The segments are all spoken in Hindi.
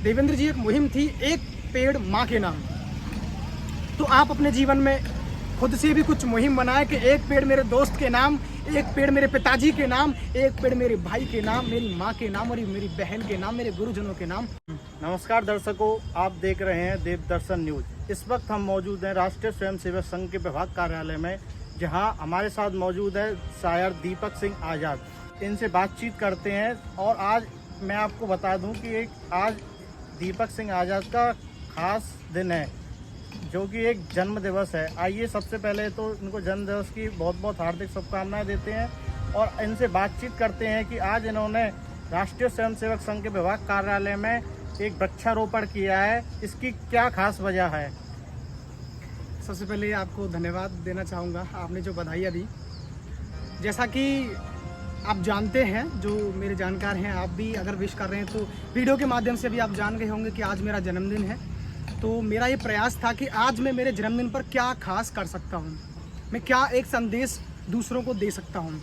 देवेंद्र जी, एक मुहिम थी एक पेड़ माँ के नाम। तो आप अपने जीवन में खुद से भी कुछ मुहिम बनाए कि एक पेड़ मेरे दोस्त के नाम, एक पेड़ मेरे पिताजी के नाम, एक पेड़ मेरे भाई के नाम, मेरी माँ के नाम और मेरी बहन के नाम, मेरे गुरुजनों के नाम। नमस्कार दर्शकों, आप देख रहे हैं देवदर्शन न्यूज। इस वक्त हम मौजूद हैं राष्ट्रीय स्वयंसेवक संघ के विभाग कार्यालय में, जहां हमारे साथ मौजूद है शायर दीपक सिंह आज़ाद। इनसे बातचीत करते हैं और आज मैं आपको बता दूं कि आज दीपक सिंह आज़ाद का खास दिन है, जो कि एक जन्म दिवस है। आइए सबसे पहले तो इनको जन्म दिवस की बहुत बहुत हार्दिक शुभकामनाएं देते हैं और इनसे बातचीत करते हैं कि आज इन्होंने राष्ट्रीय स्वयंसेवक संघ के विभाग कार्यालय में एक वृक्षारोपण किया है। इसकी क्या खास वजह है? सबसे पहले आपको धन्यवाद देना चाहूँगा, आपने जो बधाइयाँ दी। जैसा कि आप जानते हैं, जो मेरे जानकार हैं, आप भी अगर विश कर रहे हैं तो वीडियो के माध्यम से भी आप जान गए होंगे कि आज मेरा जन्मदिन है। तो मेरा ये प्रयास था कि आज मैं मेरे जन्मदिन पर क्या खास कर सकता हूँ, मैं क्या एक संदेश दूसरों को दे सकता हूँ।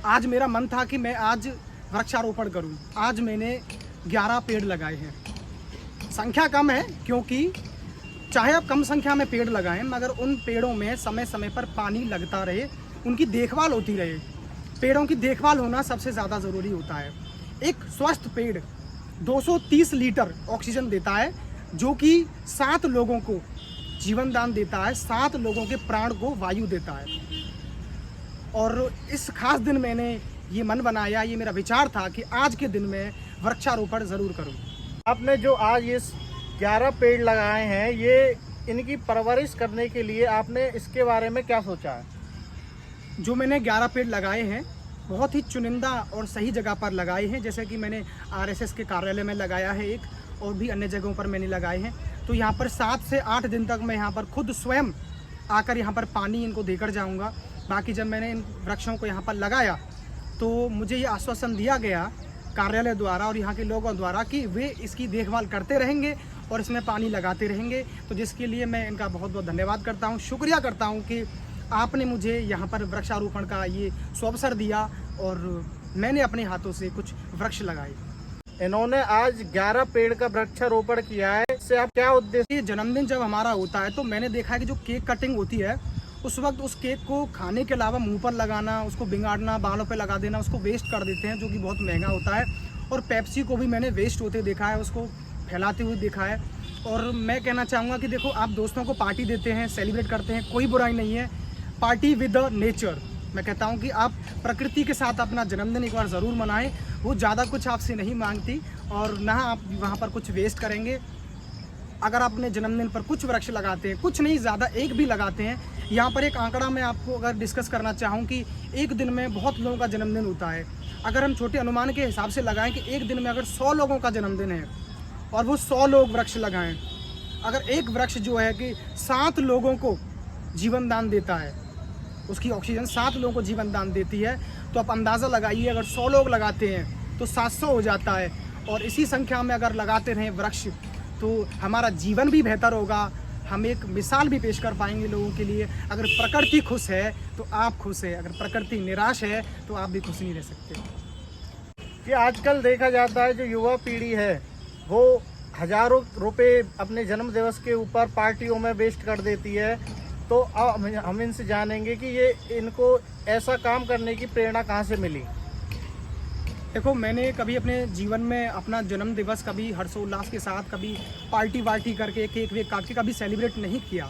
आज मेरा मन था कि मैं आज वृक्षारोपण करूँ। आज मैंने 11 पेड़ लगाए हैं। संख्या कम है, क्योंकि चाहे आप कम संख्या में पेड़ लगाएं, मगर उन पेड़ों में समय समय पर पानी लगता रहे, उनकी देखभाल होती रहे। पेड़ों की देखभाल होना सबसे ज़्यादा ज़रूरी होता है। एक स्वस्थ पेड़ 230 लीटर ऑक्सीजन देता है, जो कि 7 लोगों को जीवन दान देता है, 7 लोगों के प्राण को वायु देता है। और इस खास दिन मैंने ये मन बनाया, ये मेरा विचार था कि आज के दिन में वृक्षारोपण ज़रूर करूं। आपने जो आज ये 11 पेड़ लगाए हैं, ये इनकी परवरिश करने के लिए आपने इसके बारे में क्या सोचा है? जो मैंने 11 पेड़ लगाए हैं, बहुत ही चुनिंदा और सही जगह पर लगाए हैं। जैसे कि मैंने आरएसएस के कार्यालय में लगाया है एक, और भी अन्य जगहों पर मैंने लगाए हैं। तो यहाँ पर 7 से 8 दिन तक मैं यहाँ पर खुद स्वयं आकर यहाँ पर पानी इनको देकर जाऊँगा। बाकी जब मैंने इन वृक्षों को यहाँ पर लगाया तो मुझे ये आश्वासन दिया गया कार्यालय द्वारा और यहाँ के लोगों द्वारा कि वे इसकी देखभाल करते रहेंगे और इसमें पानी लगाते रहेंगे। तो जिसके लिए मैं इनका बहुत बहुत धन्यवाद करता हूँ, शुक्रिया करता हूँ कि आपने मुझे यहाँ पर वृक्षारोपण का ये अवसर दिया और मैंने अपने हाथों से कुछ वृक्ष लगाए। इन्होंने आज 11 पेड़ का वृक्षारोपण किया है, इससे आप क्या उद्देश्य? ये जन्मदिन जब हमारा होता है तो मैंने देखा है कि जो केक कटिंग होती है, उस वक्त उस केक को खाने के अलावा मुंह पर लगाना, उसको बिगाड़ना, बालों पे लगा देना, उसको वेस्ट कर देते हैं, जो कि बहुत महंगा होता है। और पेप्सी को भी मैंने वेस्ट होते देखा है, उसको फैलाते हुए देखा है। और मैं कहना चाहूँगा कि देखो, आप दोस्तों को पार्टी देते हैं, सेलिब्रेट करते हैं, कोई बुराई नहीं है। Party with the nature. मैं कहता हूँ कि आप प्रकृति के साथ अपना जन्मदिन एक बार ज़रूर मनाएं। वो ज़्यादा कुछ आपसे नहीं मांगती और ना आप वहाँ पर कुछ वेस्ट करेंगे। अगर आप अपने जन्मदिन पर कुछ वृक्ष लगाते हैं, कुछ नहीं ज़्यादा, एक भी लगाते हैं। यहाँ पर एक आंकड़ा मैं आपको अगर डिस्कस करना चाहूँ कि एक दिन में बहुत लोगों का जन्मदिन होता है। अगर हम छोटे अनुमान के हिसाब से लगाएं कि एक दिन में अगर 100 लोगों का जन्मदिन है और वो 100 लोग वृक्ष लगाएं, अगर एक वृक्ष जो है कि 7 लोगों को जीवन दान देता है, उसकी ऑक्सीजन 7 लोगों को जीवन दान देती है, तो आप अंदाज़ा लगाइए, अगर 100 लोग लगाते हैं तो 700 हो जाता है। और इसी संख्या में अगर लगाते रहें वृक्ष, तो हमारा जीवन भी बेहतर होगा। हम एक मिसाल भी पेश कर पाएंगे लोगों के लिए। अगर प्रकृति खुश है तो आप खुश है, अगर प्रकृति निराश है तो आप भी खुश नहीं रह सकते। कि आजकल देखा जाता है, जो युवा पीढ़ी है वो हजारों रुपए अपने जन्म दिवस के ऊपर पार्टियों में वेस्ट कर देती है। तो अब हम इनसे जानेंगे कि ये इनको ऐसा काम करने की प्रेरणा कहाँ से मिली? देखो, मैंने कभी अपने जीवन में अपना जन्म दिवस कभी हर्षोल्लास के साथ, कभी पार्टी वार्टी करके, केक वेक काट के कभी सेलिब्रेट नहीं किया।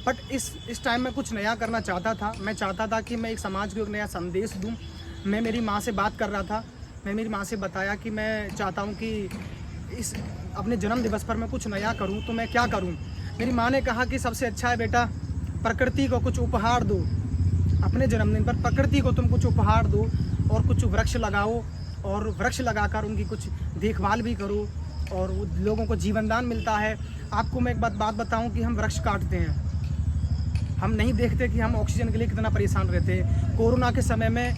बट इस टाइम मैं कुछ नया करना चाहता था। मैं चाहता था कि मैं एक समाज को एक नया संदेश दूं। मैं मेरी माँ से बात कर रहा था। मैं मेरी माँ से बताया कि मैं चाहता हूँ कि इस अपने जन्म दिवस पर मैं कुछ नया करूँ, तो मैं क्या करूँ। मेरी माँ ने कहा कि सबसे अच्छा है बेटा, प्रकृति को कुछ उपहार दो। अपने जन्मदिन पर प्रकृति को तुम कुछ उपहार दो और कुछ वृक्ष लगाओ, और वृक्ष लगाकर उनकी कुछ देखभाल भी करो और लोगों को जीवन दान मिलता है। आपको मैं एक बात बताऊं कि हम वृक्ष काटते हैं, हम नहीं देखते कि हम ऑक्सीजन के लिए कितना परेशान रहते हैं। कोरोना के समय में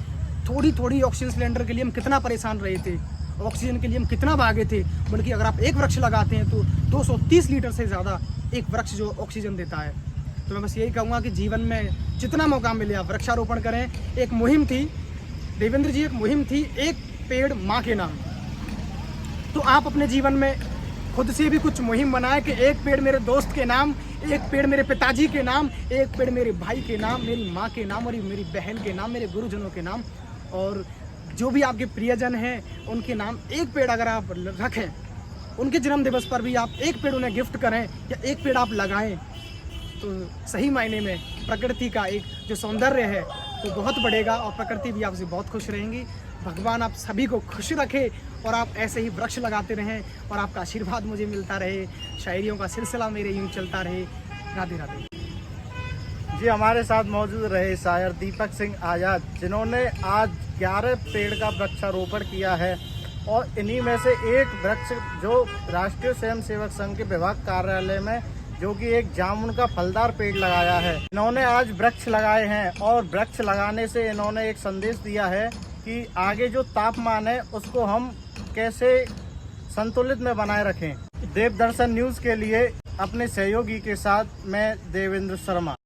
थोड़ी ऑक्सीजन सिलेंडर के लिए हम कितना परेशान रहे थे, ऑक्सीजन के लिए हम कितना भागे थे। बल्कि अगर आप एक वृक्ष लगाते हैं तो 230 लीटर से ज़्यादा एक वृक्ष जो ऑक्सीजन देता है। तो मैं बस यही कहूँगा कि जीवन में जितना मौका मिले आप वृक्षारोपण करें। एक मुहिम थी, देवेंद्र जी, एक मुहिम थी एक पेड़ माँ के नाम। तो आप अपने जीवन में खुद से भी कुछ मुहिम बनाएं कि एक पेड़ मेरे दोस्त के नाम, एक पेड़ मेरे पिताजी के नाम, एक पेड़ मेरे भाई के नाम, मेरी माँ के नाम और मेरी बहन के नाम, मेरे गुरुजनों के नाम, और जो भी आपके प्रियजन हैं उनके नाम एक पेड़ अगर आप रखें, उनके जन्म दिवस पर भी आप एक पेड़ उन्हें गिफ्ट करें या एक पेड़ आप लगाएं, तो सही मायने में प्रकृति का एक जो सौंदर्य है वो बहुत बढ़ेगा और प्रकृति भी आपसे बहुत खुश रहेंगी। भगवान आप सभी को खुश रखे और आप ऐसे ही वृक्ष लगाते रहें और आपका आशीर्वाद मुझे मिलता रहे। शायरियों का सिलसिला मेरे यूँ चलता रहे। राधे राधे। जी, हमारे साथ मौजूद रहे शायर दीपक सिंह आज़ाद, जिन्होंने आज 11 पेड़ का वृक्षारोपण किया है और इन्हीं में से एक वृक्ष जो राष्ट्रीय स्वयंसेवक संघ के विभाग कार्यालय में जो कि एक जामुन का फलदार पेड़ लगाया है। इन्होंने आज वृक्ष लगाए हैं और वृक्ष लगाने से इन्होंने एक संदेश दिया है कि आगे जो तापमान है उसको हम कैसे संतुलित में बनाए रखें। देवदर्शन न्यूज़ के लिए अपने सहयोगी के साथ मैं देवेंद्र शर्मा।